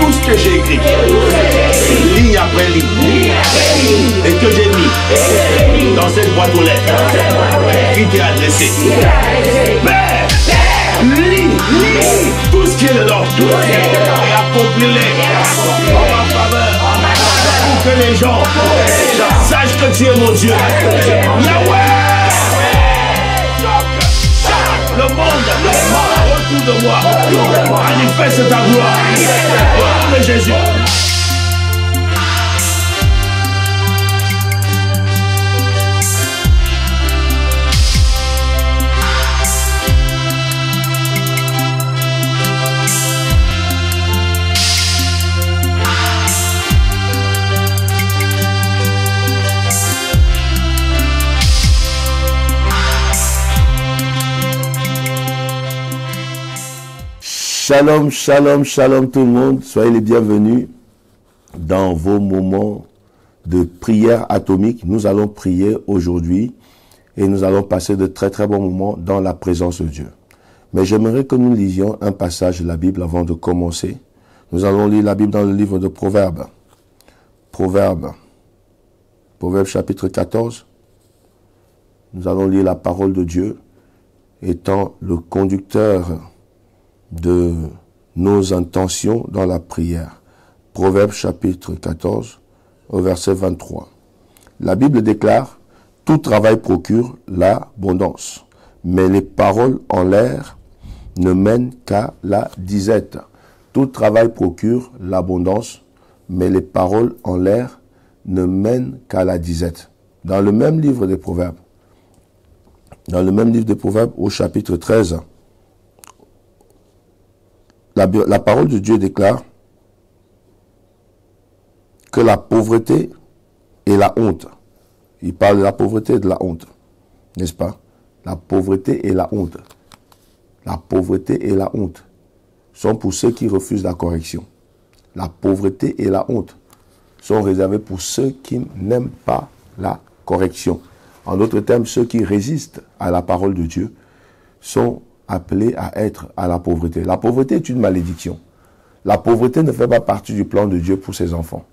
tout ce que j'ai écrit, ligne après ligne, et que j'ai mis dans cette boîte aux lettres qui t'est adressée. Père, lis tout ce qui est dedans et accomplis-les en ma faveur, pour que les gens sachent que tu es mon Dieu. Yahweh! Le monde autour de moi manifeste ta gloire. Au nom de Jésus. Shalom, shalom, shalom tout le monde. Soyez les bienvenus dans vos moments de prière atomique. Nous allons prier aujourd'hui et nous allons passer de très très bons moments dans la présence de Dieu. Mais j'aimerais que nous lisions un passage de la Bible avant de commencer. Nous allons lire la Bible dans le livre de Proverbes. Proverbes chapitre 14. Nous allons lire la parole de Dieu étant le conducteur de nos intentions dans la prière. Proverbes chapitre 14 au verset 23. La Bible déclare: tout travail procure l'abondance, mais les paroles en l'air ne mènent qu'à la disette. Tout travail procure l'abondance, mais les paroles en l'air ne mènent qu'à la disette. Dans le même livre des Proverbes, au chapitre 13, la parole de Dieu déclare que la pauvreté et la honte, il parle de la pauvreté et de la honte, n'est-ce pas? La pauvreté et la honte. La pauvreté et la honte sont pour ceux qui refusent la correction. La pauvreté et la honte sont réservés pour ceux qui n'aiment pas la correction. En d'autres termes, ceux qui résistent à la parole de Dieu sont appelés à être à la pauvreté. La pauvreté est une malédiction. La pauvreté ne fait pas partie du plan de Dieu pour ses enfants.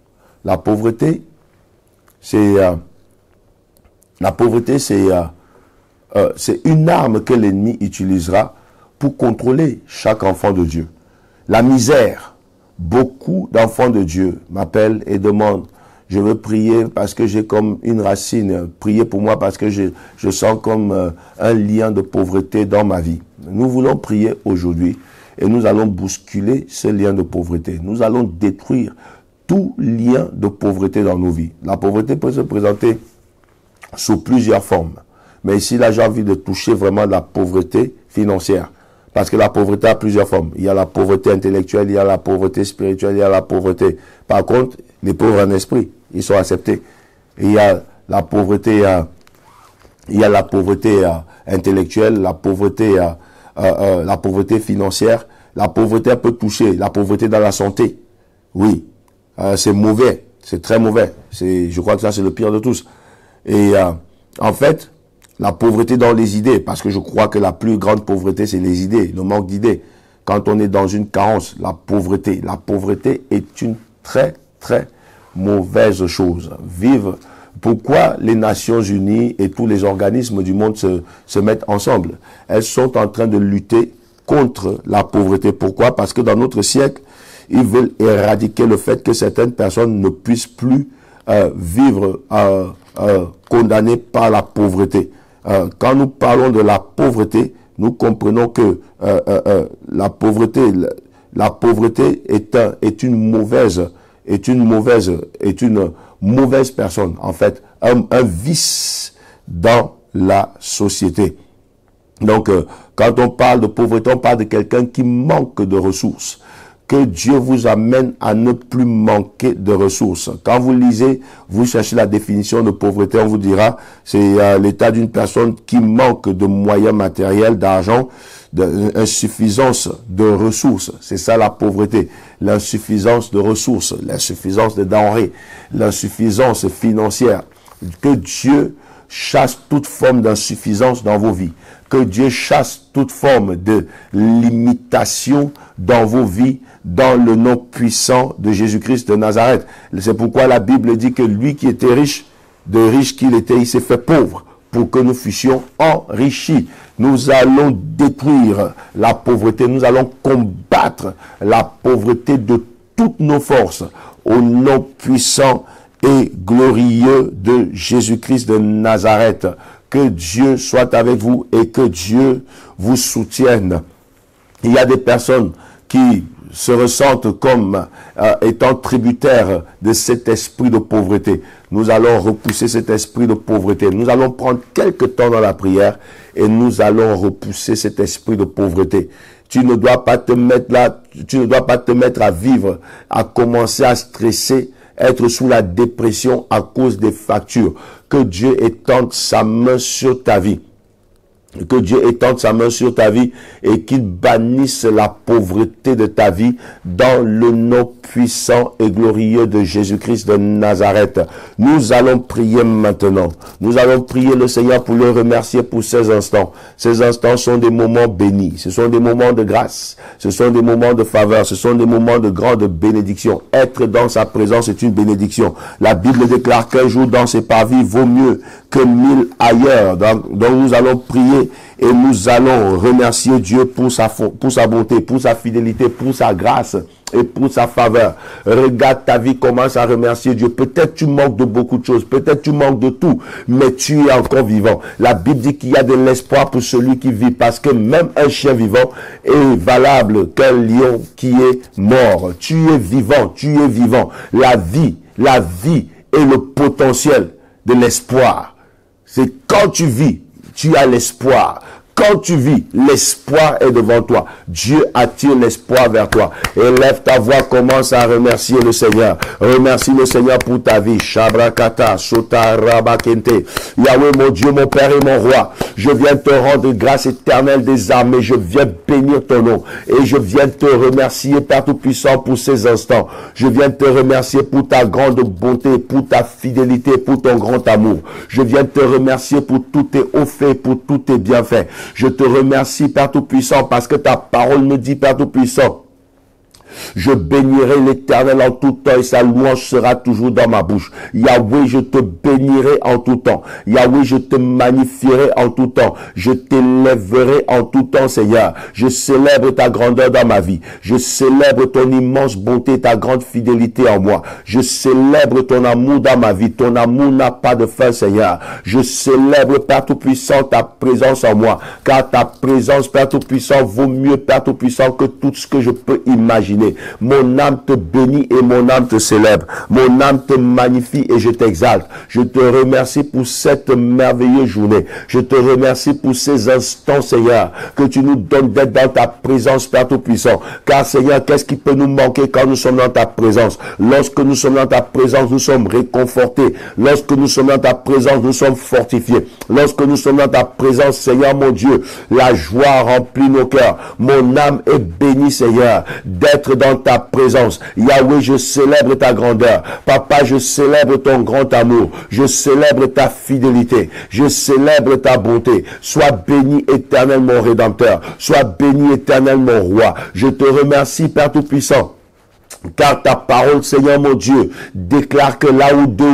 La pauvreté, c'est une arme que l'ennemi utilisera pour contrôler chaque enfant de Dieu. La misère, beaucoup d'enfants de Dieu m'appellent et demandent: je veux prier parce que j'ai comme une racine. Priez pour moi parce que je sens comme un lien de pauvreté dans ma vie. Nous voulons prier aujourd'hui et nous allons bousculer ce lien de pauvreté. Nous allons détruire tout lien de pauvreté dans nos vies. La pauvreté peut se présenter sous plusieurs formes. Mais ici, là, j'ai envie de toucher vraiment la pauvreté financière. Parce que la pauvreté a plusieurs formes. Il y a la pauvreté intellectuelle, il y a la pauvreté spirituelle, il y a la pauvreté. Par contre, les pauvres en esprit, ils sont acceptés. Et il y a la pauvreté, intellectuelle, la pauvreté financière. La pauvreté peut toucher la pauvreté dans la santé. Oui, c'est mauvais, c'est très mauvais. Je crois que ça, c'est le pire de tous. Et en fait, la pauvreté dans les idées, parce que je crois que la plus grande pauvreté, c'est les idées, le manque d'idées. Quand on est dans une carence, la pauvreté est une très, très mauvaise chose. Pourquoi les Nations Unies et tous les organismes du monde se mettent ensemble? Elles sont en train de lutter contre la pauvreté. Pourquoi? Parce que dans notre siècle, ils veulent éradiquer le fait que certaines personnes ne puissent plus vivre condamnées par la pauvreté. Quand nous parlons de la pauvreté, nous comprenons que la pauvreté est une mauvaise personne, en fait, un vice dans la société. Donc, quand on parle de pauvreté, on parle de quelqu'un qui manque de ressources. Que Dieu vous amène à ne plus manquer de ressources. Quand vous lisez, vous cherchez la définition de pauvreté, on vous dira, c'est l'état d'une personne qui manque de moyens matériels, d'argent, d'insuffisance de ressources. C'est ça la pauvreté. L'insuffisance de ressources, l'insuffisance de denrées, l'insuffisance financière. Que Dieu chasse toute forme d'insuffisance dans vos vies. Que Dieu chasse toute forme de limitation dans vos vies, dans le nom puissant de Jésus-Christ de Nazareth. C'est pourquoi la Bible dit que lui qui était riche, de riche qu'il était, il s'est fait pauvre pour que nous fussions enrichis. Nous allons détruire la pauvreté, nous allons combattre la pauvreté de toutes nos forces au nom puissant et glorieux de Jésus-Christ de Nazareth. Que Dieu soit avec vous et que Dieu vous soutienne. Il y a des personnes qui se ressentent comme étant tributaires de cet esprit de pauvreté. Nous allons repousser cet esprit de pauvreté. Nous allons prendre quelques temps dans la prière et nous allons repousser cet esprit de pauvreté. Tu ne dois pas te mettre là, tu ne dois pas te mettre à vivre, à commencer à stresser, être sous la dépression à cause des factures. Que Dieu étende sa main sur ta vie. Que Dieu étende sa main sur ta vie et qu'il bannisse la pauvreté de ta vie dans le nom puissant et glorieux de Jésus-Christ de Nazareth. Nous allons prier maintenant. Nous allons prier le Seigneur pour le remercier pour ces instants. Ces instants sont des moments bénis. Ce sont des moments de grâce. Ce sont des moments de faveur. Ce sont des moments de grande bénédiction. Être dans sa présence est une bénédiction. La Bible déclare qu'un jour dans ses parvis vaut mieux que 1000 ailleurs. Donc nous allons prier et nous allons remercier Dieu pour sa bonté, pour sa fidélité, pour sa grâce et pour sa faveur. Regarde ta vie, commence à remercier Dieu. Peut-être tu manques de beaucoup de choses, peut-être tu manques de tout, mais tu es encore vivant. La Bible dit qu'il y a de l'espoir pour celui qui vit, parce que même un chien vivant est valable qu'un lion qui est mort. Tu es vivant, tu es vivant. La vie est le potentiel de l'espoir. C'est quand tu vis, tu as l'espoir. Quand tu vis, l'espoir est devant toi. Dieu attire l'espoir vers toi. Élève ta voix, commence à remercier le Seigneur. Remercie le Seigneur pour ta vie. Shabrakata, Sota, Rabakente. Yahweh, mon Dieu, mon Père et mon Roi, je viens te rendre grâce éternelle des armées. Je viens bénir ton nom. Et je viens te remercier, Père Tout-Puissant, pour ces instants. Je viens te remercier pour ta grande bonté, pour ta fidélité, pour ton grand amour. Je viens te remercier pour tous tes hauts faits, pour tous tes bienfaits. Je te remercie, Père Tout-Puissant, parce que ta parole me dit, Père Tout-Puissant, je bénirai l'Éternel en tout temps et sa louange sera toujours dans ma bouche. Yahweh, je te bénirai en tout temps. Yahweh, je te magnifierai en tout temps. Je t'élèverai en tout temps, Seigneur. Je célèbre ta grandeur dans ma vie. Je célèbre ton immense bonté, ta grande fidélité en moi. Je célèbre ton amour dans ma vie. Ton amour n'a pas de fin, Seigneur. Je célèbre, Père Tout-Puissant, ta présence en moi. Car ta présence, Père Tout-Puissant, vaut mieux, Père Tout-Puissant, que tout ce que je peux imaginer. Mon âme te bénit et mon âme te célèbre. Mon âme te magnifie et je t'exalte. Je te remercie pour cette merveilleuse journée. Je te remercie pour ces instants, Seigneur, que tu nous donnes d'être dans ta présence, Père Tout-Puissant. Car, Seigneur, qu'est-ce qui peut nous manquer quand nous sommes dans ta présence? Lorsque nous sommes dans ta présence, nous sommes réconfortés. Lorsque nous sommes dans ta présence, nous sommes fortifiés. Lorsque nous sommes dans ta présence, Seigneur, mon Dieu, la joie remplit nos cœurs. Mon âme est bénie, Seigneur, d'être dans ta présence. Yahweh, je célèbre ta grandeur. Papa, je célèbre ton grand amour. Je célèbre ta fidélité. Je célèbre ta bonté. Sois béni, Éternel, mon Rédempteur. Sois béni, Éternel, mon Roi. Je te remercie, Père Tout-Puissant. Car ta parole, Seigneur mon Dieu, déclare que là où 2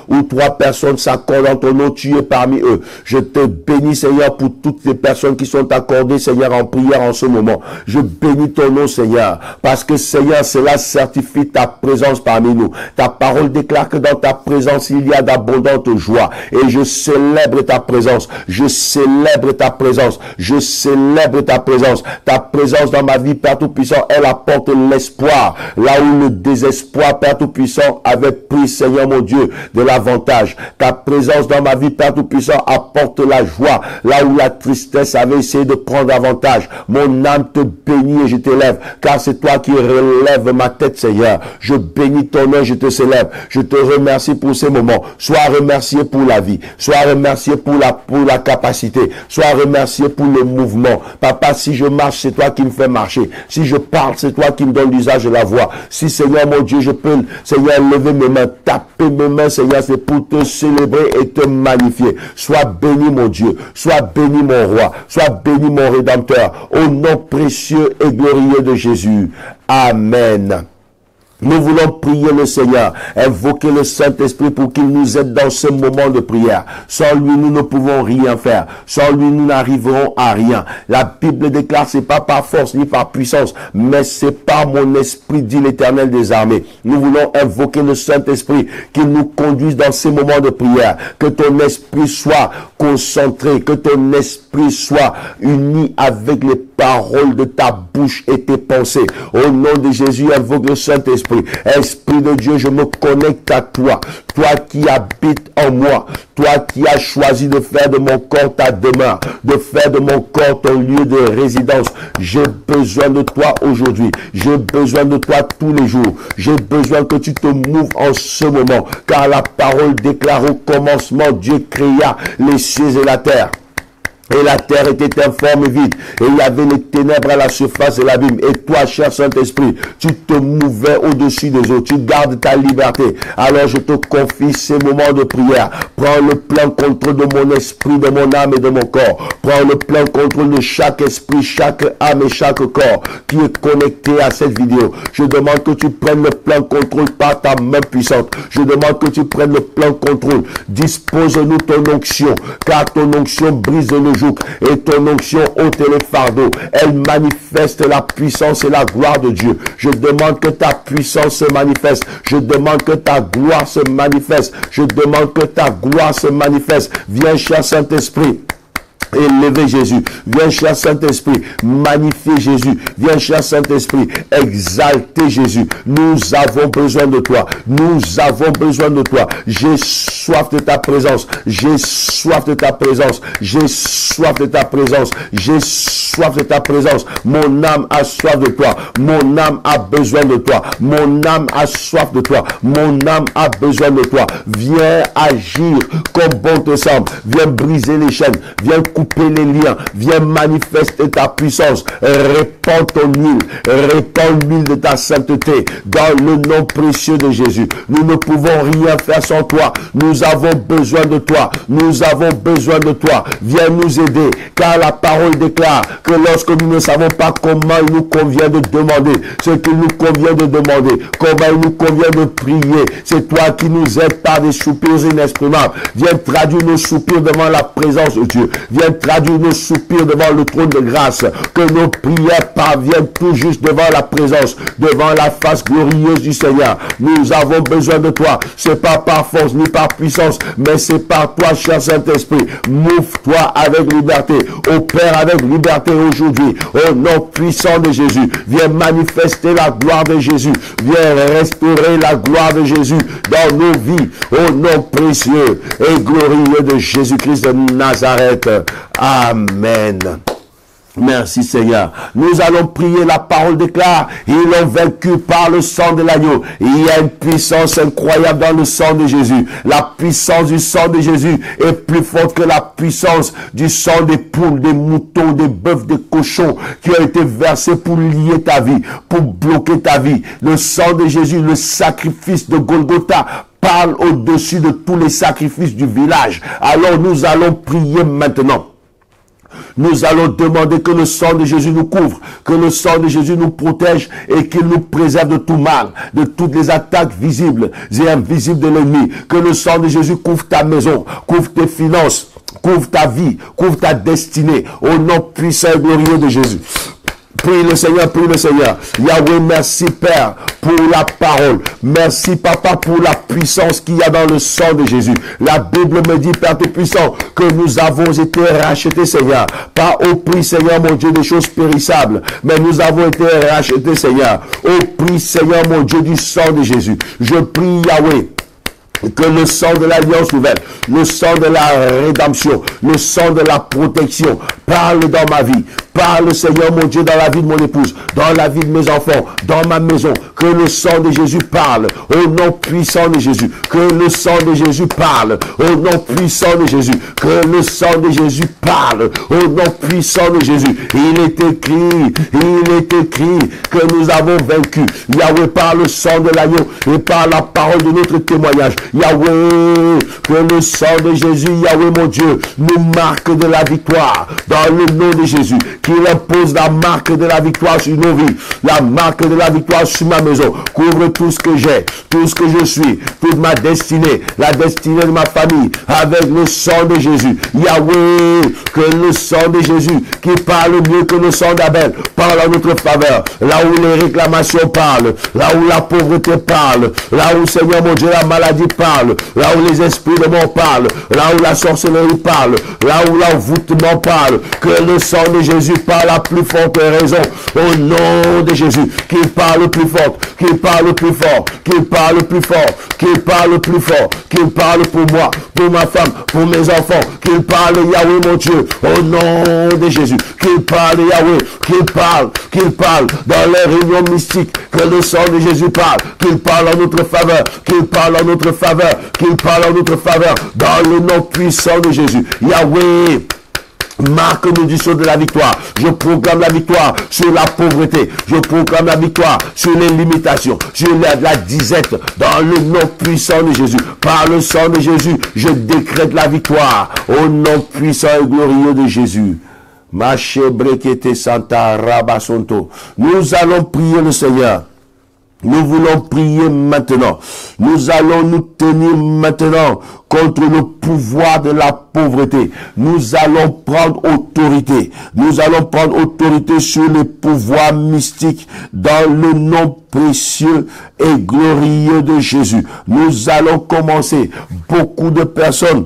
ou 3 personnes s'accordent en ton nom, tu es parmi eux. Je te bénis, Seigneur, pour toutes les personnes qui sont accordées, Seigneur, en prière en ce moment. Je bénis ton nom, Seigneur, parce que, Seigneur, cela certifie ta présence parmi nous. Ta parole déclare que dans ta présence, il y a d'abondantes joies. Et je célèbre ta présence. Je célèbre ta présence. Je célèbre ta présence. Ta présence dans ma vie, Père Tout-Puissant, elle apporte l'espoir. Là où le désespoir, Père Tout-Puissant, avait pris, Seigneur mon Dieu, de l'avantage. Ta présence dans ma vie, Père Tout-Puissant, apporte la joie. Là où la tristesse avait essayé de prendre avantage. Mon âme te bénit et je t'élève, car c'est toi qui relèves ma tête, Seigneur. Je bénis ton nom, je te célèbre. Je te remercie pour ces moments. Sois remercié pour la vie. Sois remercié pour la capacité. Sois remercié pour le mouvement. Papa, si je marche, c'est toi qui me fais marcher. Si je parle, c'est toi qui me donnes l'usage de la voix. Si, Seigneur, mon Dieu, je peux, Seigneur, lever mes mains, taper mes mains, Seigneur, c'est pour te célébrer et te magnifier. Sois béni, mon Dieu. Sois béni, mon roi. Sois béni, mon rédempteur. Au nom précieux et glorieux de Jésus. Amen. Nous voulons prier le Seigneur, invoquer le Saint-Esprit pour qu'il nous aide dans ce moment de prière. Sans lui, nous ne pouvons rien faire. Sans lui, nous n'arriverons à rien. La Bible déclare, c'est pas par force ni par puissance, mais c'est par mon esprit, dit l'Éternel des armées. Nous voulons invoquer le Saint-Esprit, qu'il nous conduise dans ces moments de prière. Que ton esprit soit concentré, que ton esprit soit uni avec les paroles de ta bouche et tes pensées. Au nom de Jésus, invoque le Saint-Esprit. Esprit de Dieu, je me connecte à toi. Toi qui habites en moi. Toi qui as choisi de faire de mon corps ta demeure. De faire de mon corps ton lieu de résidence. J'ai besoin de toi aujourd'hui. J'ai besoin de toi tous les jours. J'ai besoin que tu te mouves en ce moment. Car la parole déclare au commencement, Dieu créa les cieux et la terre. Et la terre était informe et vide. Et il y avait les ténèbres à la surface de l'abîme. Et toi, cher Saint-Esprit, tu te mouvais au-dessus des eaux. Tu gardes ta liberté. Alors je te confie ces moments de prière. Prends le plein contrôle de mon esprit, de mon âme et de mon corps. Prends le plein contrôle de chaque esprit, chaque âme et chaque corps qui est connecté à cette vidéo. Je demande que tu prennes le plein contrôle par ta main puissante. Je demande que tu prennes le plein contrôle. Dispose-nous ton onction, car ton onction brise le joug et ton onction ôte les fardeaux. Elle manifeste la puissance et la gloire de Dieu. Je demande que ta puissance se manifeste. Je demande que ta gloire se manifeste. Je demande que ta gloire se manifeste. Viens, cher Saint-Esprit. Élevez Jésus. Viens, cher Saint-Esprit, magnifier Jésus. Viens, cher Saint-Esprit, exalter Jésus. Nous avons besoin de toi. Nous avons besoin de toi. J'ai soif de ta présence. J'ai soif de ta présence. J'ai soif de ta présence. J'ai soif de ta présence. Mon âme a soif de toi. Mon âme a besoin de toi. Mon âme a soif de toi. Mon âme a besoin de toi. Viens agir comme bon te semble. Viens briser les chaînes. Viens couper les liens, viens manifester ta puissance, répands ton huile, répands l'huile de ta sainteté, dans le nom précieux de Jésus. Nous ne pouvons rien faire sans toi, nous avons besoin de toi, nous avons besoin de toi, viens nous aider, car la parole déclare que lorsque nous ne savons pas comment il nous convient de demander, ce qu'il nous convient de demander, comment il nous convient de prier, c'est toi qui nous aides par des soupirs inexprimables. Viens traduire nos soupirs devant la présence de Dieu. Viens traduire nos soupirs devant le trône de grâce. Que nos prières parviennent tout juste devant la présence, devant la face glorieuse du Seigneur. Nous avons besoin de toi. C'est pas par force ni par puissance, mais c'est par toi, cher Saint-Esprit. Mouve-toi avec liberté. Opère avec liberté aujourd'hui. Au nom puissant de Jésus. Viens manifester la gloire de Jésus. Viens restaurer la gloire de Jésus dans nos vies. Au nom précieux et glorieux de Jésus-Christ de Nazareth. Amen. Merci Seigneur. Nous allons prier, la parole déclare, ils l'ont vaincu par le sang de l'agneau. Il y a une puissance incroyable dans le sang de Jésus. La puissance du sang de Jésus est plus forte que la puissance du sang des poules, des moutons, des bœufs, des cochons qui ont été versés pour lier ta vie, pour bloquer ta vie. Le sang de Jésus, le sacrifice de Golgotha, parle au-dessus de tous les sacrifices du village. Alors nous allons prier maintenant. Nous allons demander que le sang de Jésus nous couvre, que le sang de Jésus nous protège et qu'il nous préserve de tout mal, de toutes les attaques visibles et invisibles de l'ennemi. Que le sang de Jésus couvre ta maison, couvre tes finances, couvre ta vie, couvre ta destinée, au nom puissant et glorieux de Jésus. Prie le Seigneur, prie le Seigneur. Yahweh, merci Père pour la parole. Merci Papa pour la puissance qu'il y a dans le sang de Jésus. La Bible me dit, Père Tout-Puissant, que nous avons été rachetés, Seigneur. Pas au prix, Seigneur, mon Dieu, des choses périssables. Mais nous avons été rachetés, Seigneur. Au prix, Seigneur, mon Dieu, du sang de Jésus. Je prie, Yahweh, Que le sang de l'alliance nouvelle, le sang de la rédemption, le sang de la protection parle dans ma vie. Parle, Seigneur mon Dieu, dans la vie de mon épouse, dans la vie de mes enfants, dans ma maison. Que le sang de Jésus parle au nom puissant de Jésus. Que le sang de Jésus parle au nom puissant de Jésus. Que le sang de Jésus parle au nom puissant de Jésus. Il est écrit que nous avons vaincu. Yahweh, par le sang de l'agneau et par la parole de notre témoignage. Yahweh, que le sang de Jésus, Yahweh mon Dieu, nous marque de la victoire dans le nom de Jésus. Qu'il impose la marque de la victoire sur nos vies, la marque de la victoire sur ma maison. Couvre tout ce que j'ai, tout ce que je suis, toute ma destinée, la destinée de ma famille, avec le sang de Jésus. Yahweh, que le sang de Jésus, qui parle mieux que le sang d'Abel, parle en notre faveur. Là où les réclamations parlent, là où la pauvreté parle, là où, Seigneur mon Dieu, la maladie parle, là où les esprits de mort parlent, là où la sorcellerie parle, là où l'envoûtement parle, que le sang de Jésus parle à plus forte raison, au nom de Jésus, qu'il parle plus fort, qu'il parle plus fort, qu'il parle plus fort, qu'il parle plus fort, qu'il parle pour moi, pour ma femme, pour mes enfants, qu'il parle Yahweh mon Dieu, au nom de Jésus, qu'il parle Yahweh, qu'il parle dans les réunions mystiques, que le sang de Jésus parle, qu'il parle en notre faveur, qu'il parle en notre faveur, qu'il parle en notre faveur, dans le nom puissant de Jésus. Yahweh, marque-nous du sceau de la victoire. Je proclame la victoire sur la pauvreté. Je proclame la victoire sur les limitations, sur la disette, dans le nom puissant de Jésus. Par le sang de Jésus, je décrète la victoire au nom puissant et glorieux de Jésus. Mache brekete santa rabasonto. Nous allons prier le Seigneur. Nous voulons prier maintenant. Nous allons nous tenir maintenant contre le pouvoir de la pauvreté. Nous allons prendre autorité. Nous allons prendre autorité sur les pouvoirs mystiques dans le nom précieux et glorieux de Jésus. Nous allons commencer. Beaucoup de personnes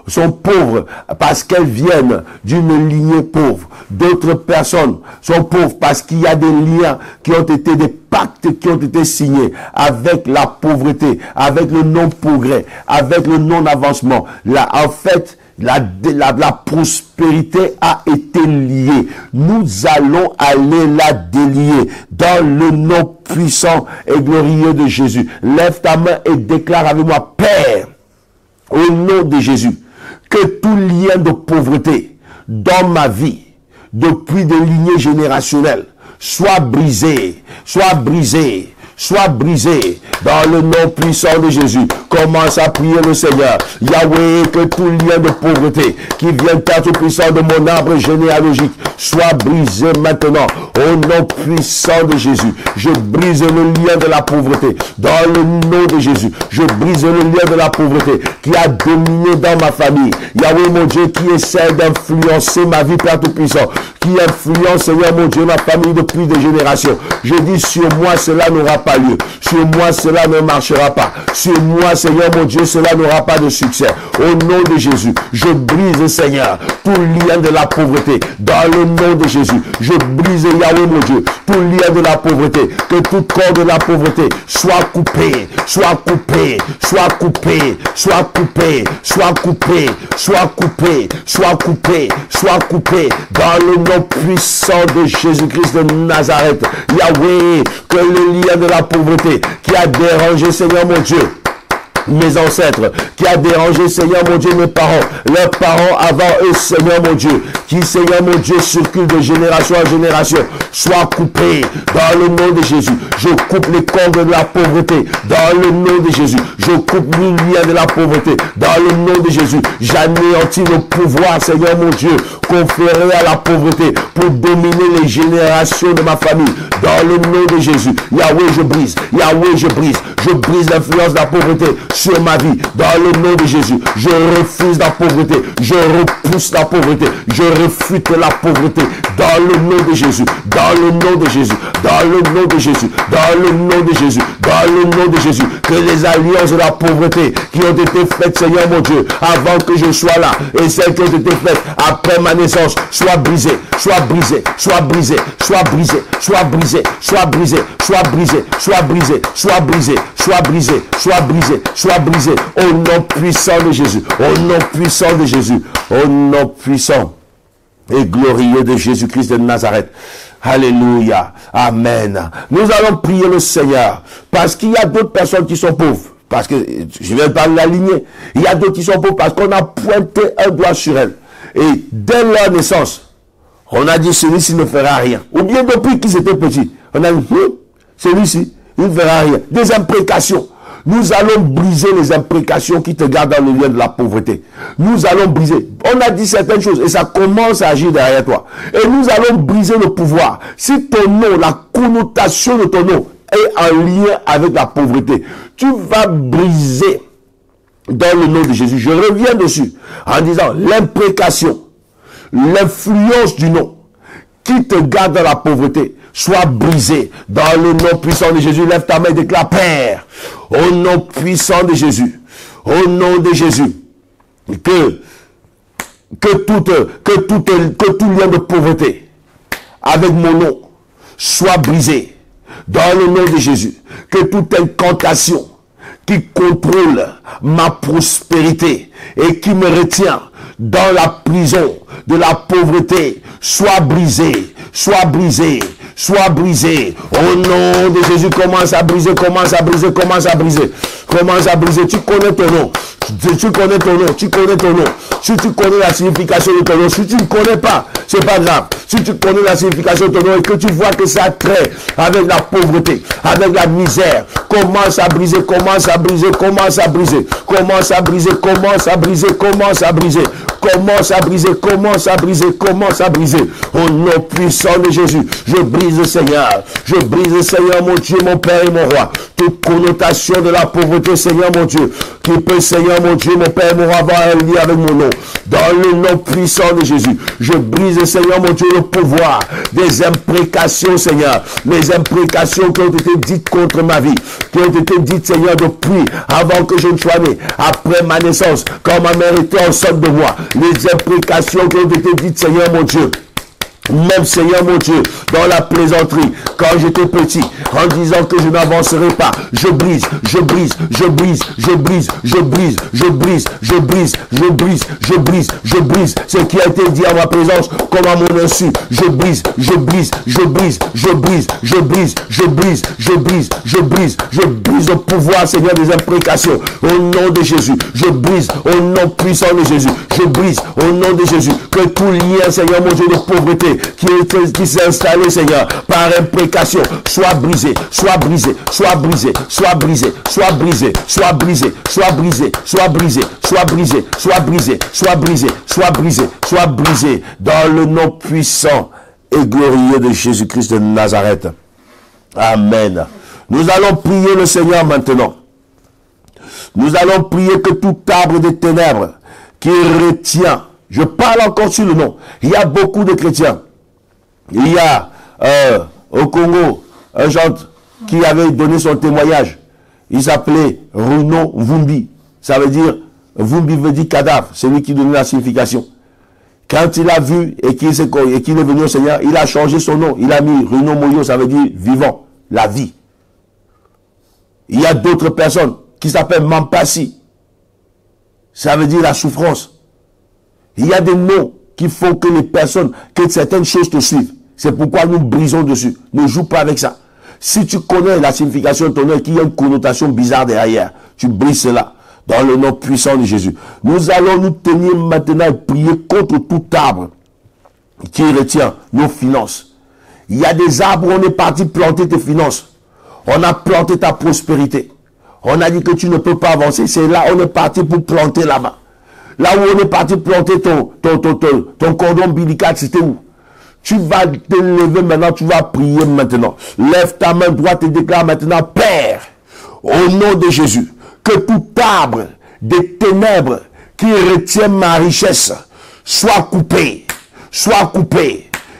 sont pauvres parce qu'elles viennent d'une lignée pauvre. D'autres personnes sont pauvres parce qu'il y a des liens qui ont été, des pactes qui ont été signés avec la pauvreté, avec le non-progrès, avec le non-avancement. Là, en fait, la prospérité a été liée. Nous allons aller la délier dans le nom puissant et glorieux de Jésus. Lève ta main et déclare avec moi: Père, au nom de Jésus, que tout lien de pauvreté dans ma vie, depuis des lignées générationnelles, soit brisé, soit brisé, soit brisé dans le nom puissant de Jésus. Commence à prier le Seigneur. Yahweh, que tout lien de pauvreté qui vient tout puissant de mon arbre généalogique soit brisé maintenant au nom puissant de Jésus. Je brise le lien de la pauvreté dans le nom de Jésus. Je brise le lien de la pauvreté qui a dominé dans ma famille. Yahweh mon Dieu, qui essaie d'influencer ma vie, Père Tout-Puissant, qui influence, Seigneur mon Dieu, ma famille depuis des générations. Je dis, sur moi cela n'aura pas lieu. Sur moi cela ne marchera pas. Sur moi, Seigneur mon Dieu, cela n'aura pas de succès. Au nom de Jésus, je brise, Seigneur, tout lien de la pauvreté dans le nom de Jésus. Je brise, Yahweh mon Dieu, tout lien de la pauvreté. Que tout corps de la pauvreté soit coupé, soit coupé, soit coupé, soit coupé, soit coupé, soit coupé, soit coupé, soit coupé dans le nom puissant de Jésus-Christ de Nazareth. Yahweh, que le lien de la pauvreté qui a dérangé, Seigneur mon Dieu, mes ancêtres, qui a dérangé, Seigneur mon Dieu, mes parents, leurs parents avant eux, Seigneur mon Dieu, qui, Seigneur mon Dieu, circule de génération en génération, soit coupé dans le nom de Jésus. Je coupe les cordes de la pauvreté dans le nom de Jésus. Je coupe le lien de la pauvreté dans le nom de Jésus. J'anéantis le pouvoir, Seigneur mon Dieu, conféré à la pauvreté pour dominer les générations de ma famille dans le nom de Jésus. Yahweh, je brise. Yahweh, je brise. Je brise l'influence de la pauvreté sur ma vie. Dans le nom de Jésus, je refuse la pauvreté. Je repousse la pauvreté. Je refute la pauvreté. Dans le nom de Jésus. Dans le nom de Jésus. Dans le nom de Jésus. Dans le nom de Jésus. Dans le nom de Jésus. Que les alliances de la pauvreté qui ont été faites, Seigneur mon Dieu, avant que je sois là, et celles qui ont été faites après ma naissance, soient brisées, soient brisées, soient brisées, soient brisées, soient brisées, soient brisées, soient brisées, soient brisées, soient brisées, soient brisées, soient brisées, soient brisées, au nom puissant de Jésus, au nom puissant de Jésus, au nom puissant et glorieux de Jésus-Christ de Nazareth. Alléluia. Amen. Nous allons prier le Seigneur parce qu'il y a d'autres personnes qui sont pauvres. Parce que, je vais parler de la lignée. Il y a d'autres qui sont pauvres parce qu'on a pointé un doigt sur elles. Et dès leur naissance, on a dit celui-ci ne fera rien. Ou bien depuis qu'ils étaient petits, on a dit celui-ci, il ne fera rien. Des imprécations. Nous allons briser les imprécations qui te gardent dans le lien de la pauvreté. Nous allons briser. On a dit certaines choses et ça commence à agir derrière toi. Et nous allons briser le pouvoir. Si ton nom, la connotation de ton nom est en lien avec la pauvreté, tu vas briser dans le nom de Jésus. Je reviens dessus en disant l'imprécation, l'influence du nom qui te garde dans la pauvreté, soit brisé dans le nom puissant de Jésus. Lève ta main et déclare: Père, au nom puissant de Jésus, au nom de Jésus, que tout lien de pauvreté avec mon nom soit brisé dans le nom de Jésus. Que toute incantation qui contrôle ma prospérité et qui me retient dans la prison de la pauvreté soit brisée, soit brisée, soit brisé. Au nom de Jésus, commence à briser, commence à briser, commence à briser. Commence à briser. Tu connais ton nom. Tu connais ton nom. Tu connais ton nom. Si tu connais la signification de ton nom, si tu ne connais pas, c'est pas grave. Si tu connais la signification de ton nom et que tu vois que ça a trait avec la pauvreté, avec la misère, commence à briser, commence à briser, commence à briser, commence à briser, commence à briser, commence à briser, commence à briser, commence à briser, commence à briser. Au nom puissant de Jésus, je brise le Seigneur. Je brise le Seigneur, mon Dieu, mon Père et mon Roi. Toute connotation de la pauvreté, Seigneur, mon Dieu, qui peut, Seigneur, mon Dieu, mon Père et mon Roi, avoir un lien avec mon nom. Dans le nom puissant de Jésus, je brise, Seigneur, mon Dieu, le pouvoir des imprécations, Seigneur. Les imprécations qui ont été dites contre ma vie, qui ont été dites, Seigneur, depuis avant que je ne sois né, après ma naissance, quand ma mère était enceinte de moi. Les imprécations qui ont été dites, Seigneur, mon Dieu. Même, Seigneur mon Dieu, dans la plaisanterie, quand j'étais petit, en disant que je n'avancerai pas, je brise, je brise, je brise, je brise, je brise, je brise, je brise, je brise, je brise, je brise, ce qui a été dit à ma présence comme à mon insu, je brise, je brise, je brise, je brise, je brise, je brise, je brise, je brise, je brise le pouvoir, Seigneur, des imprécations, au nom de Jésus, je brise, au nom puissant de Jésus, je brise, au nom de Jésus, que tout lien, Seigneur mon Dieu, de pauvreté, qui s'est installé, Seigneur, par imprécation, soit brisé, soit brisé, soit brisé, soit brisé, soit brisé, soit brisé, soit brisé, soit brisé, soit brisé, soit brisé, soit brisé, soit brisé, soit brisé, dans le nom puissant et glorieux de Jésus-Christ de Nazareth. Amen. Nous allons prier le Seigneur maintenant. Nous allons prier que tout arbre des ténèbres qui retient, je parle encore sur le nom, il y a beaucoup de chrétiens. Il y a au Congo un gent qui avait donné son témoignage. Il s'appelait Runo Vumbi. Ça veut dire, Vumbi veut dire cadavre. C'est lui qui donnait la signification. Quand il a vu et qu'il est venu au Seigneur, il a changé son nom. Il a mis Runo Moyo, ça veut dire vivant, la vie. Il y a d'autres personnes qui s'appellent Mampasi. Ça veut dire la souffrance. Il y a des noms qui font que les personnes, que certaines choses te suivent. C'est pourquoi nous brisons dessus. Ne joue pas avec ça. Si tu connais la signification de ton nom et qu'il y a une connotation bizarre derrière, tu brises cela dans le nom puissant de Jésus. Nous allons nous tenir maintenant et prier contre tout arbre qui retient nos finances. Il y a des arbres où on est parti planter tes finances. On a planté ta prospérité. On a dit que tu ne peux pas avancer. C'est là, on est parti pour planter là-bas. Là où on est parti planter ton cordon ombilical, c'était où? Tu vas te lever maintenant, tu vas prier maintenant. Lève ta main droite et déclare maintenant: Père, au nom de Jésus, que tout arbre des ténèbres qui retient ma richesse soit coupé,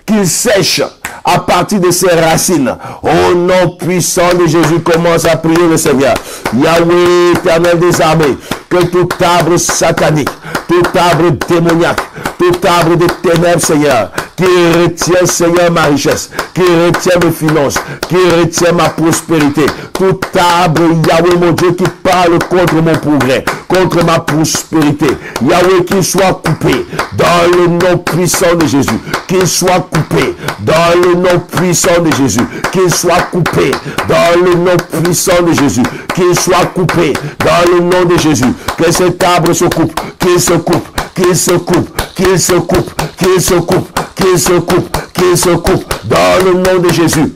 qu'il sèche à partir de ses racines. Au nom puissant de Jésus, commence à prier le Seigneur. Yahweh, éternel des armées, que tout arbre satanique, tout arbre démoniaque, tout arbre de ténèbres, Seigneur, qui retient, Seigneur, ma richesse, qui retient mes finances, qui retient ma prospérité, tout arbre, Yahweh, mon Dieu, qui parle contre mon progrès, contre ma prospérité, Yahweh, qu'il soit coupé dans le nom puissant de Jésus, qu'il soit coupé dans le nom puissant de Jésus, qu'il soit coupé dans le nom puissant de Jésus, qu'il soit coupé dans le nom de Jésus, que cet arbre se coupe, qu'il se coupe, qu'il se coupe, qu'il se coupe, qu'il se coupe, qu'il se coupe, qu'il se coupe dans le nom de Jésus.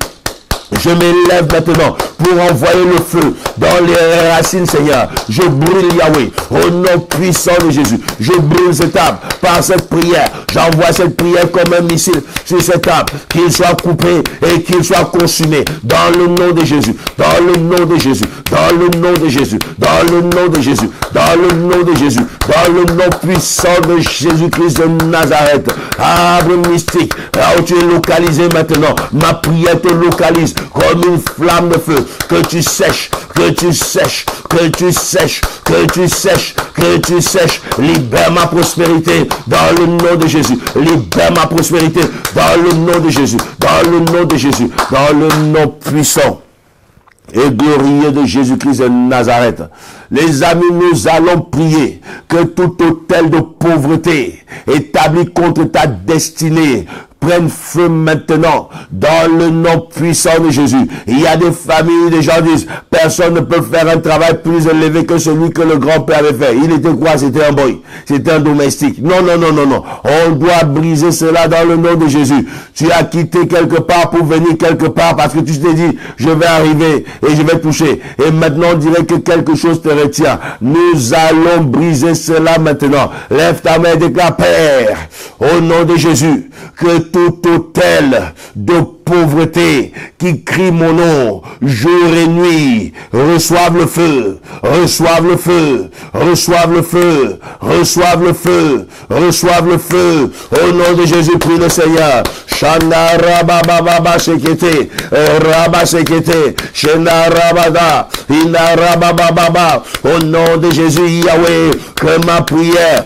Je m'élève maintenant pour envoyer le feu dans les racines, Seigneur. Je brûle, Yahweh, au nom puissant de Jésus. Je brûle cet arbre par cette prière. J'envoie cette prière comme un missile sur cet arbre. Qu'il soit coupé et qu'il soit consumé dans le nom de Jésus. Dans le nom de Jésus. Dans le nom de Jésus. Dans le nom de Jésus. Dans le nom de Jésus. Dans le nom puissant de Jésus-Christ de Nazareth. Arbre mystique. Là où tu es localisé maintenant. Ma prière te localise comme une flamme de feu, que tu sèches, que tu sèches, que tu sèches, que tu sèches, que tu sèches. Libère ma prospérité dans le nom de Jésus. Libère ma prospérité dans le nom de Jésus. Dans le nom de Jésus. Dans le nom puissant et glorieux de Jésus-Christ de Nazareth. Les amis, nous allons prier que tout autel de pauvreté établi contre ta destinée prenne feu maintenant dans le nom puissant de Jésus. Il y a des familles, des gens disent, personne ne peut faire un travail plus élevé que celui que le grand-père avait fait. Il était quoi? C'était un boy. C'était un domestique. Non, non, non, non, non. On doit briser cela dans le nom de Jésus. Tu as quitté quelque part pour venir quelque part parce que tu t'es dit, je vais arriver et je vais toucher. Et maintenant, on dirait que quelque chose te retient. Nous allons briser cela maintenant. Lève ta main et déclare, Père, au nom de Jésus, que tout autel de pauvreté qui crie mon nom jour et nuit reçoive le feu, reçoive le feu, reçoive le feu, reçoive le feu, reçoive le feu. Au nom de Jésus, prie le Seigneur. Shanda rabababa sekete, raba sekete, shenda rabada, ina rabababa. Au nom de Jésus, Yahweh, que ma prière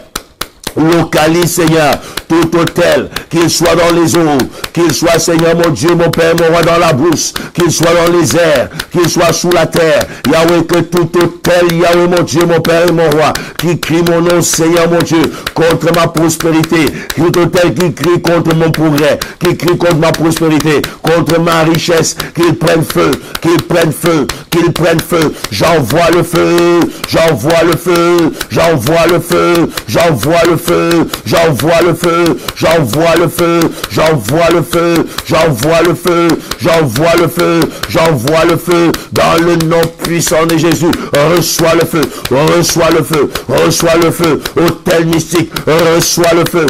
localise, Seigneur, tout autel, qu'il soit dans les eaux, qu'il soit, Seigneur, mon Dieu, mon Père, mon roi, dans la brousse, qu'il soit dans les airs, qu'il soit sous la terre. Yahweh, que tout autel, Yahweh, mon Dieu, mon Père et mon roi, qui crie mon nom, Seigneur, mon Dieu, contre ma prospérité, tout autel qui crie contre mon progrès, qui crie contre ma prospérité, contre ma richesse, qu'il prenne feu, qu'il prenne feu, qu'il prenne feu. J'envoie le feu, j'envoie le feu, j'envoie le feu, j'envoie le feu, j'envoie le feu, j'envoie le feu, j'envoie le feu, j'envoie le feu, j'envoie le feu, j'envoie le feu, dans le nom puissant de Jésus. Reçois le feu, reçois le feu, reçois le feu, autel mystique, reçois le feu,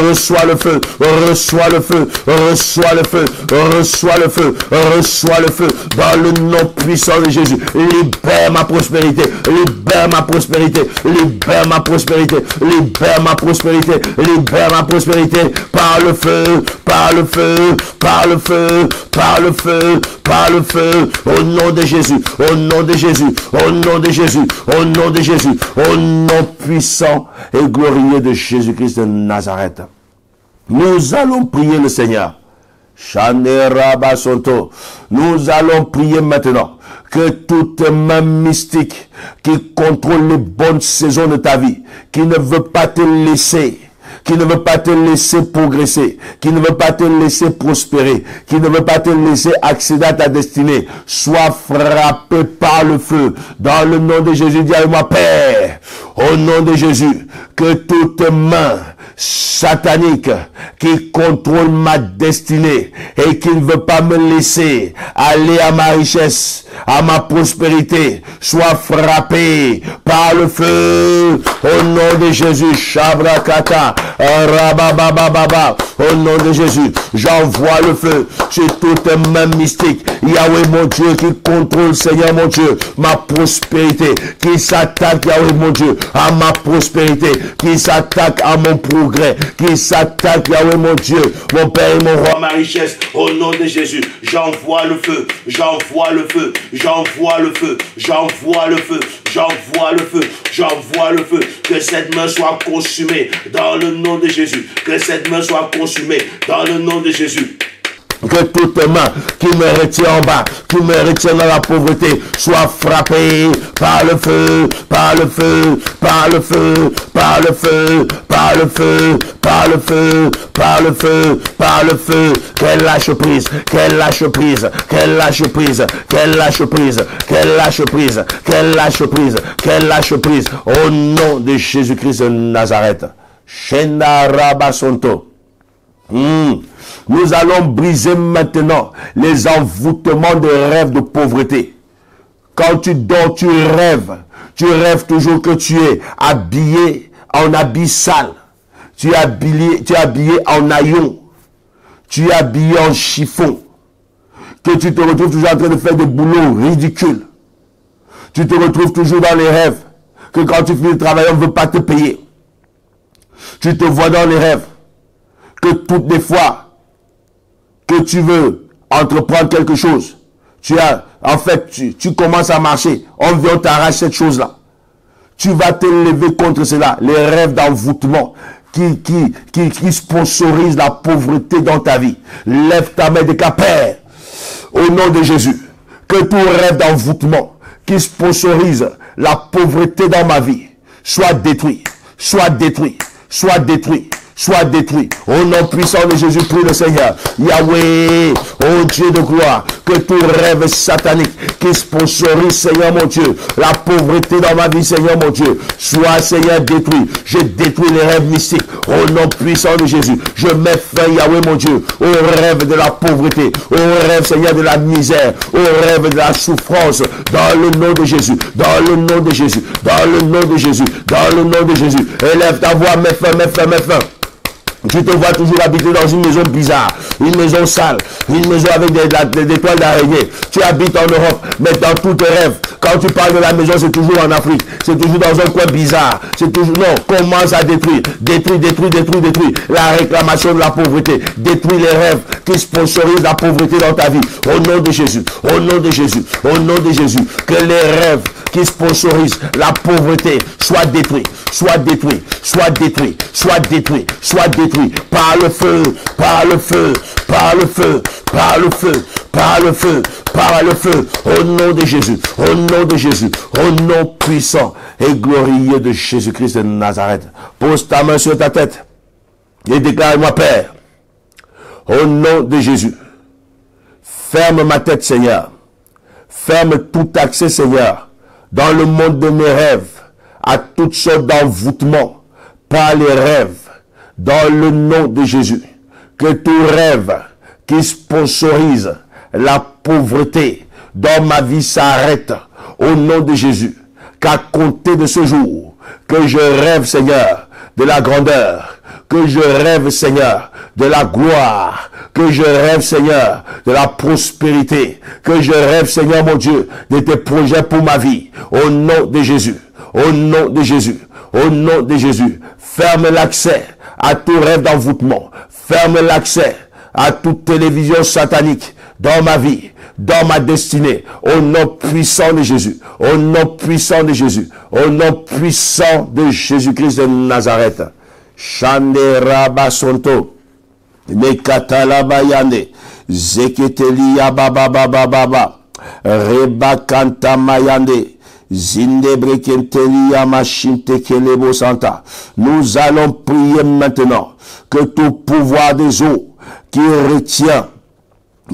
reçois le feu, reçois le feu, reçois le feu, reçois le feu, reçois le feu, dans le nom puissant de Jésus. Libère ma prospérité, libère ma prospérité, libère ma prospérité, libère ma prospérité, libère ma prospérité, par le feu, par le feu, par le feu, par le feu, par le feu, au nom de Jésus, au nom de Jésus, au nom de Jésus, au nom de Jésus, au nom puissant et glorieux de Jésus-Christ de Nazareth. Nous allons prier le Seigneur. Nous allons prier maintenant que toute main mystique qui contrôle les bonnes saisons de ta vie, qui ne veut pas te laisser, qui ne veut pas te laisser progresser, qui ne veut pas te laisser prospérer, qui ne veut pas te laisser accéder à ta destinée, soit frappé par le feu. Dans le nom de Jésus, dis avec moi, Père, au nom de Jésus, que toute main satanique qui contrôle ma destinée et qui ne veut pas me laisser aller à ma richesse, à ma prospérité, soit frappé par le feu au nom de Jésus. Shabrakata, rababababa, au nom de Jésus, j'envoie le feu sur toute main mystique. Yahweh mon Dieu qui contrôle, Seigneur mon Dieu, ma prospérité, qui s'attaque, Yahweh mon Dieu, à ma prospérité, qui s'attaque à mon progrès, qui s'attaque, Yahweh mon Dieu, mon Père et mon Roi, ma richesse, au nom de Jésus, j'envoie le feu, j'envoie le feu, j'envoie le feu, j'envoie le feu, j'envoie le feu, j'envoie le feu, que cette main soit consumée dans le nom de Jésus, que cette main soit consumée dans le nom de Jésus. Que toute main qui me retient en bas, qui me retient dans la pauvreté, soit frappée par le feu, par le feu, par le feu, par le feu, par le feu, par le feu, par le feu, par le feu. Qu'elle lâche prise, qu'elle lâche prise, qu'elle lâche prise, qu'elle lâche prise, qu'elle lâche prise, qu'elle lâche prise, qu'elle lâche prise. Au nom de Jésus-Christ de Nazareth. Shenda Rabasonto. Nous allons briser maintenant les envoûtements de rêves de pauvreté. Quand tu dors, tu rêves toujours que tu es habillé en habit sale. Tu es habillé en haillons. Tu es habillé en chiffon. Que tu te retrouves toujours en train de faire des boulots ridicules. Tu te retrouves toujours dans les rêves. Que quand tu finis de travailler, on ne veut pas te payer. Tu te vois dans les rêves. Que toutes les fois que tu veux entreprendre quelque chose, tu commences à marcher, on vient t'arracher cette chose-là. Tu vas te lever contre cela, les rêves d'envoûtement qui sponsorisent la pauvreté dans ta vie. Lève ta main de Père, au nom de Jésus, que tout rêve d'envoûtement qui sponsorise la pauvreté dans ma vie soit détruit, soit détruit, soit détruit. Soit détruit. Au nom puissant de Jésus, prie le Seigneur. Yahweh, ô Dieu de gloire, que tout rêve satanique qui sponsorise, Seigneur mon Dieu, la pauvreté dans ma vie, Seigneur mon Dieu, soit, Seigneur, détruit. Je détruis les rêves mystiques. Au nom puissant de Jésus, je mets fin, Yahweh mon Dieu, au rêve de la pauvreté, au rêve, Seigneur, de la misère, au rêve de la souffrance, dans le nom de Jésus, dans le nom de Jésus, dans le nom de Jésus, dans le nom de Jésus. Élève ta voix, mets fin, mets fin, mets fin. Tu te vois toujours habiter dans une maison bizarre, une maison sale, une maison avec des toiles d'araignée. Tu habites en Europe, mais dans tous tes rêves, quand tu parles de la maison, c'est toujours en Afrique. C'est toujours dans un coin bizarre. C'est toujours, non, commence à détruire. Détruire, détruire, détruire, détruire. La réclamation de la pauvreté. Détruire les rêves qui sponsorisent la pauvreté dans ta vie. Au nom de Jésus, au nom de Jésus, au nom de Jésus. Que les rêves qui sponsorisent la pauvreté soient détruits, soient détruits, soient détruits, soient détruits, soient détruits. Par le feu, par le feu, par le feu, par le feu, par le feu, par le feu, au nom de Jésus, au nom de Jésus, au nom puissant et glorieux de Jésus-Christ de Nazareth. Pose ta main sur ta tête et déclare-moi, Père, au nom de Jésus, ferme ma tête, Seigneur, ferme tout accès, Seigneur, dans le monde de mes rêves, à toutes sortes d'envoûtements, par les rêves, dans le nom de Jésus. Que tout rêve qui sponsorise la pauvreté dans ma vie s'arrête au nom de Jésus. Qu'à compter de ce jour, que je rêve, Seigneur, de la grandeur, que je rêve, Seigneur, de la gloire, que je rêve, Seigneur, de la prospérité, que je rêve, Seigneur mon Dieu, de tes projets pour ma vie, au nom de Jésus, au nom de Jésus, au nom de Jésus. Ferme l'accès à tout rêve d'envoûtement, ferme l'accès à toute télévision satanique dans ma vie, dans ma destinée, au nom puissant de Jésus, au nom puissant de Jésus, au nom puissant de Jésus-Christ de Nazareth. Shande Rabasonto, Mekatalabayande, Zeketelia Baba Baba Baba, Reba Kanta Mayande, nous allons prier maintenant que tout pouvoir des eaux qui retient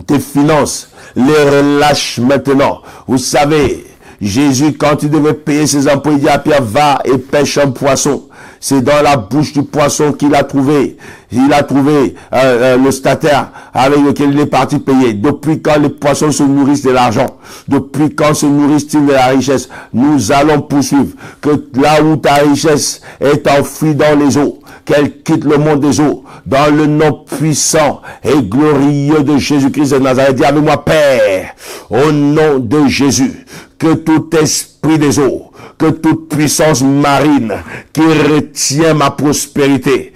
tes finances les relâche maintenant. Vous savez, Jésus, quand il devait payer ses employés, il dit à Pierre, va et pêche un poisson. C'est dans la bouche du poisson qu'il a trouvé. Il a trouvé le stataire avec lequel il est parti payer. Depuis quand les poissons se nourrissent de l'argent? Depuis quand se nourrissent-ils de la richesse? Nous allons poursuivre. Que là où ta richesse est enfouie dans les eaux, qu'elle quitte le monde des eaux, dans le nom puissant et glorieux de Jésus-Christ de Nazareth. Dis avec moi, Père, au nom de Jésus, que tout esprit des eaux, que toute puissance marine qui retient ma prospérité,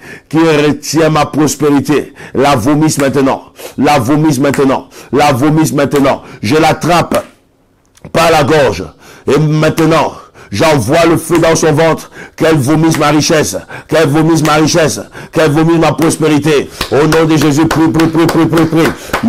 la vomisse maintenant, la vomisse maintenant, la vomisse maintenant. Je l'attrape par la gorge et maintenant, j'envoie le feu dans son ventre, qu'elle vomisse ma richesse, qu'elle vomisse ma richesse, qu'elle vomisse ma prospérité. Au nom de Jésus, prie.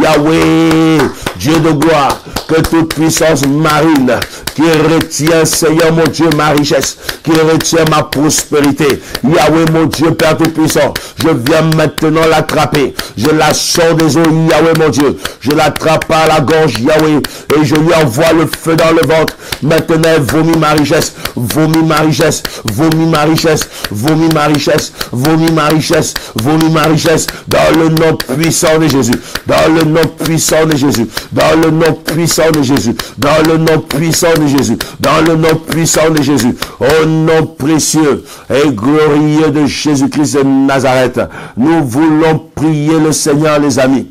Yahweh, Dieu de gloire, que toute puissance marine qui retient, Seigneur mon Dieu, ma richesse, qui retient ma prospérité. Yahweh mon Dieu, Père Tout-Puissant, je viens maintenant l'attraper. Je la sors des eaux, Yahweh mon Dieu. Je l'attrape par la gorge, Yahweh, et je lui envoie le feu dans le ventre. Maintenant, elle vomit ma richesse. Vomis ma richesse, vomis ma richesse, vomis ma richesse, vomis ma richesse, vomis ma richesse, dans le nom puissant de Jésus, dans le nom puissant de Jésus, dans le nom puissant de Jésus, dans le nom puissant de Jésus, dans le nom puissant de Jésus, au nom précieux et glorieux de Jésus-Christ de Nazareth. Nous voulons prier le Seigneur, les amis.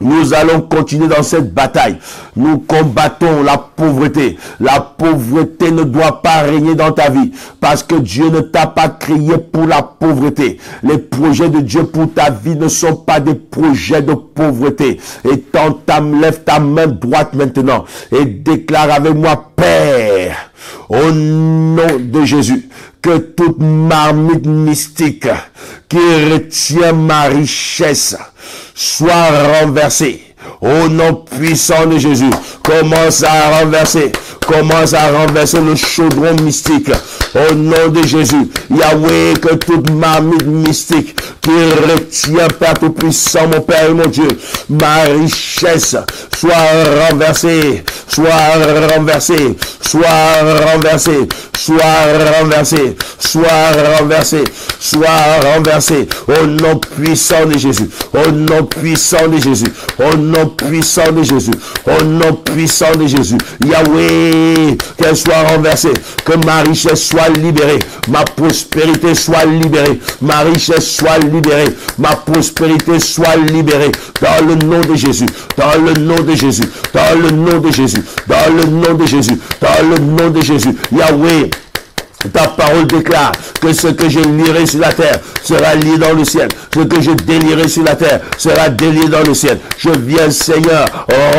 Nous allons continuer dans cette bataille. Nous combattons la pauvreté. La pauvreté ne doit pas régner dans ta vie parce que Dieu ne t'a pas créé pour la pauvreté. Les projets de Dieu pour ta vie ne sont pas des projets de pauvreté. Et lève ta main droite maintenant et déclare avec moi, Père, au nom de Jésus, que toute marmite mystique qui retient ma richesse soit renversée. Au nom puissant de Jésus, commence à renverser le chaudron mystique. Au nom de Jésus, Yahweh, que toute marmite mystique qui retient, Père Tout-Puissant, mon Père et mon Dieu, ma richesse, soit renversée, soit renversée, soit renversée, soit renversée, soit renversée, soit renversée. Au nom puissant de Jésus, au nom puissant de Jésus, au nom puissant de Jésus, au nom puissant de Jésus. Yahweh, qu'elle soit renversée, que ma richesse soit libérée, ma prospérité soit libérée, ma richesse soit libérée, ma prospérité soit libérée, dans le nom de Jésus, dans le nom de Jésus, dans le nom de Jésus, dans le nom de Jésus, dans le nom de Jésus. Yahweh, ta parole déclare que ce que je lierai sur la terre sera lié dans le ciel. Ce que je délierai sur la terre sera délié dans le ciel. Je viens, Seigneur,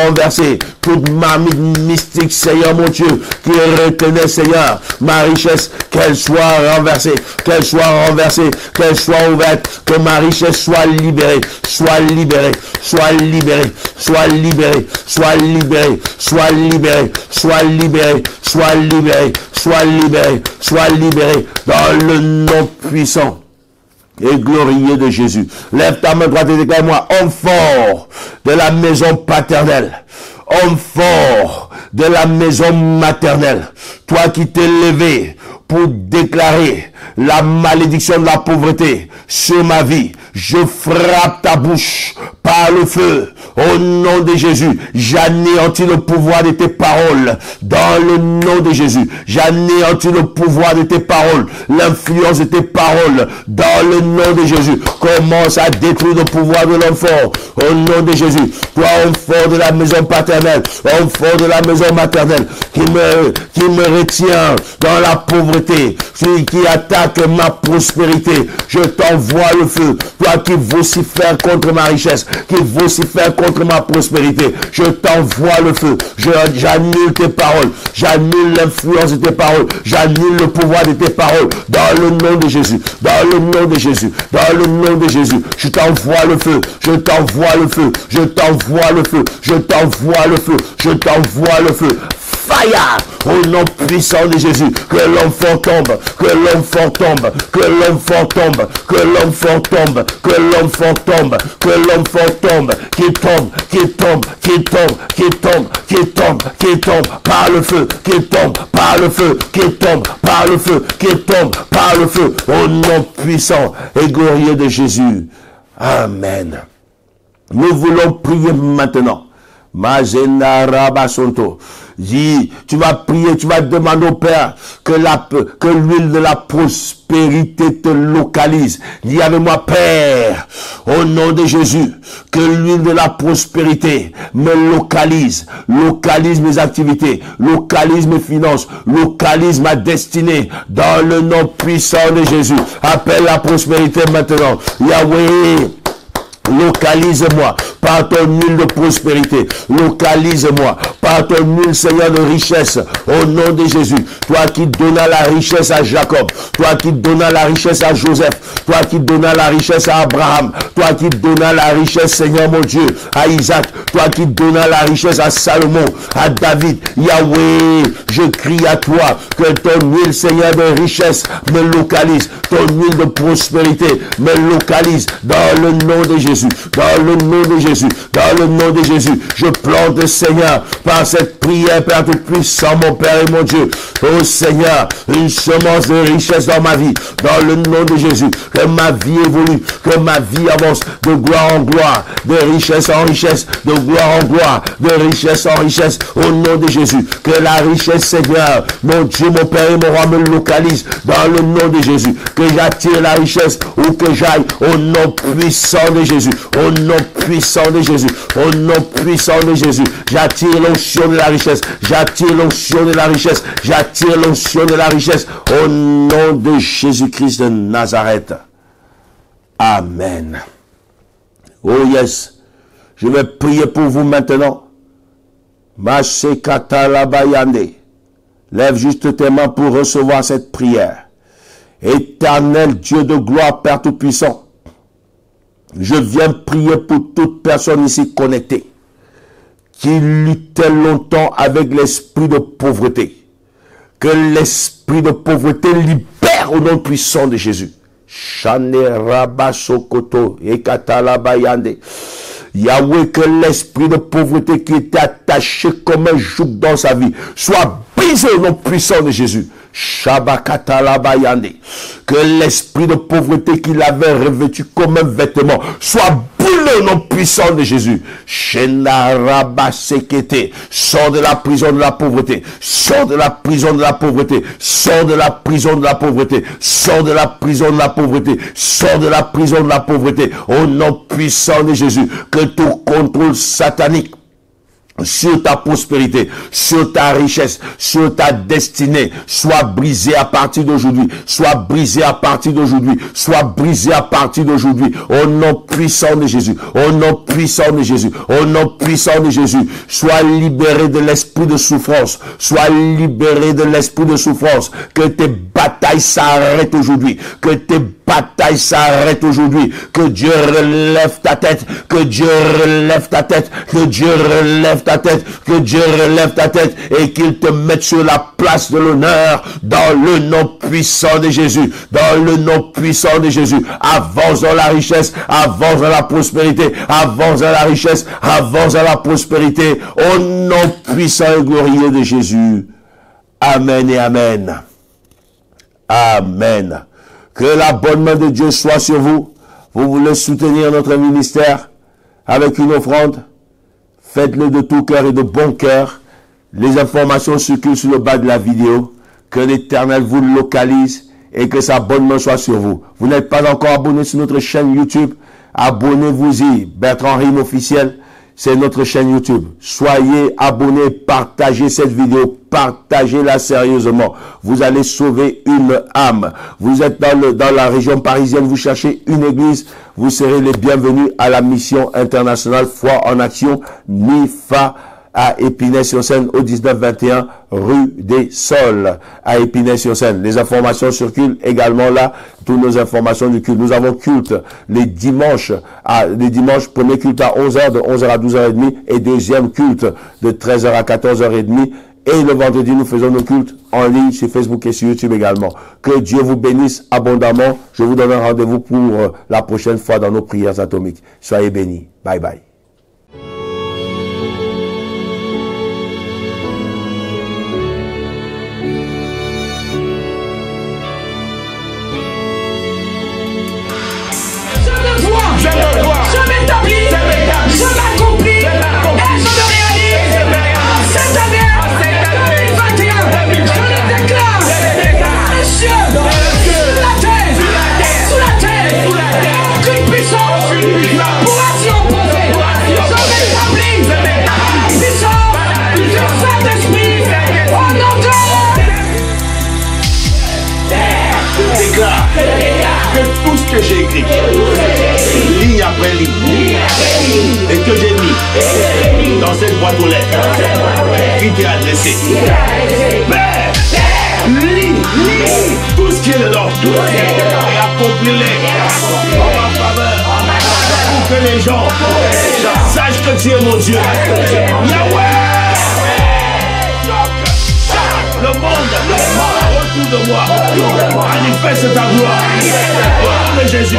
renverser toute marmite mystique, Seigneur mon Dieu, qui retenait, Seigneur, ma richesse, qu'elle soit renversée, qu'elle soit renversée, qu'elle soit ouverte, que ma richesse soit libérée, soit libérée, soit libérée, soit libérée, soit libérée, soit libérée, soit libérée, soit libérée, soit libérée, soit libérée dans le nom puissant et glorieux de Jésus. Lève ta main droite et déclare-moi, homme fort de la maison paternelle, homme fort de la maison maternelle, toi qui t'es levé pour déclarer la malédiction de la pauvreté sur ma vie, je frappe ta bouche par le feu. Au nom de Jésus, j'anéantis le pouvoir de tes paroles. Dans le nom de Jésus, j'anéantis le pouvoir de tes paroles, l'influence de tes paroles. Dans le nom de Jésus, commence à détruire le pouvoir de l'homme fort. Au nom de Jésus, toi, homme fort de la maison paternelle, homme fort de la maison maternelle, qui me retient dans la pauvreté, qui attaque ma prospérité, je t'envoie le feu. Toi qui vocifères contre ma richesse, qui vocifères contre ma prospérité, je t'envoie le feu. J'annule tes paroles, j'annule l'influence de tes paroles, j'annule le pouvoir de tes paroles. Dans le nom de Jésus, dans le nom de Jésus, dans le nom de Jésus, je t'envoie le feu, je t'envoie le feu, je t'envoie le feu, je t'envoie le feu, je t'envoie le feu. fire. Au nom puissant de Jésus, que l'enfant tombe, que l'enfant tombe, que l'enfant tombe, que l'enfant tombe, que l'enfant tombe, que l'enfant tombe, qu'il tombe, qu'il tombe, qu'il tombe, qu'il tombe, qu'il tombe, qu'il tombe par le feu, qu'il tombe par le feu, qu'il tombe par le feu, qu'il tombe par le feu. Au nom puissant et glorieux de Jésus. Amen. Nous voulons prier maintenant. Mazena Rabasonto. Dis, tu vas prier, tu vas demander au Père que l'huile de la prospérité te localise. Dis avec moi, Père, au nom de Jésus, que l'huile de la prospérité me localise mes activités, localise mes finances, localise ma destinée, dans le nom puissant de Jésus. Appelle la prospérité maintenant. Yahweh, localise-moi par ton huile de prospérité. Localise-moi par ton huile, Seigneur, de richesse. Au nom de Jésus. Toi qui donnas la richesse à Jacob. Toi qui donnas la richesse à Joseph. Toi qui donnas la richesse à Abraham. Toi qui donnas la richesse, Seigneur mon Dieu, à Isaac. Toi qui donnas la richesse à Salomon, à David. Yahweh, je crie à toi que ton huile, Seigneur, de richesse me localise. Ton huile de prospérité me localise dans le nom de Jésus. Dans le nom de Jésus. Dans le nom de Jésus. Je plante, Seigneur, par cette prière, Père Tout-Puissant, mon Père et mon Dieu. Oh Seigneur, une semence de richesse dans ma vie. Dans le nom de Jésus. Que ma vie évolue. Que ma vie avance de gloire en gloire. De richesse en richesse. De gloire en gloire. De richesse en richesse. Au nom de Jésus. Que la richesse, Seigneur, mon Dieu, mon Père et mon roi, me localise. Dans le nom de Jésus. Que j'attire la richesse où que j'aille. Au nom puissant de Jésus. Au nom puissant de Jésus. Au nom puissant de Jésus. J'attire l'onction de la richesse. J'attire l'onction de la richesse. J'attire l'onction de la richesse. Au nom de Jésus-Christ de Nazareth. Amen. Oh yes. Je vais prier pour vous maintenant. Lève juste tes mains pour recevoir cette prière. Éternel Dieu de gloire, Père Tout-Puissant. Je viens prier pour toute personne ici connectée qui luttait longtemps avec l'esprit de pauvreté. Que l'esprit de pauvreté libère au nom puissant de Jésus. Yahweh, que l'esprit de pauvreté qui était attaché comme un joug dans sa vie soit brisé au nom puissant de Jésus. Que l'esprit de pauvreté qu'il avait revêtu comme un vêtement soit brûlé au nom puissant de Jésus. Sors de la prison de la pauvreté. Sors de la prison de la pauvreté. Sors de la prison de la pauvreté. Sors de la prison de la pauvreté. Sors de la prison de la pauvreté. Au nom puissant de Jésus. Que tout contrôle satanique sur ta prospérité, sur ta richesse, sur ta destinée, soit brisé à partir d'aujourd'hui, soit brisé à partir d'aujourd'hui, soit brisé à partir d'aujourd'hui, au nom puissant de Jésus, au nom puissant de Jésus, au nom puissant de Jésus, sois libéré de l'esprit de souffrance, sois libéré de l'esprit de souffrance, que tes batailles s'arrêtent aujourd'hui, que tes bataille s'arrête aujourd'hui. Que Dieu relève ta tête. Que Dieu relève ta tête. Que Dieu relève ta tête. Que Dieu relève ta tête. Et qu'il te mette sur la place de l'honneur. Dans le nom puissant de Jésus. Dans le nom puissant de Jésus. Avance dans la richesse. Avance dans la prospérité. Avance dans la richesse. Avance dans la prospérité. Au nom puissant et glorieux de Jésus. Amen et amen. Amen. Que la bonne main de Dieu soit sur vous. Vous voulez soutenir notre ministère avec une offrande? Faites-le de tout cœur et de bon cœur. Les informations circulent sur le bas de la vidéo. Que l'Éternel vous localise et que sa bonne main soit sur vous. Vous n'êtes pas encore abonné sur notre chaîne YouTube? Abonnez-vous-y. Bertrand Rime officiel. C'est notre chaîne YouTube. Soyez abonnés, partagez cette vidéo, partagez-la sérieusement. Vous allez sauver une âme. Vous êtes dans la région parisienne, vous cherchez une église, vous serez les bienvenus à la mission internationale Foi en Action, MIFA, à Épinay-sur-Seine, au 1921 rue des Sols, à Épinay-sur-Seine. Les informations circulent également là, toutes nos informations du culte. Nous avons culte les dimanches, premier culte à 11h, de 11h à 12h30, et deuxième culte de 13h à 14h30, Et le vendredi, nous faisons nos cultes en ligne sur Facebook et sur YouTube également. Que Dieu vous bénisse abondamment. Je vous donne un rendez-vous pour la prochaine fois dans nos prières atomiques. Soyez bénis. Bye bye. Que tout ce que j'ai écrit, ligne après ligne, et que j'ai mis dans cette boîte aux lettres qui t'est adressée. Père, lis tout ce qui est dedans et accomplis-les en ma faveur pour que les gens sachent que tu es mon Dieu. Yahweh! Le monde autour de moi manifeste ta gloire. Au nom de Jésus.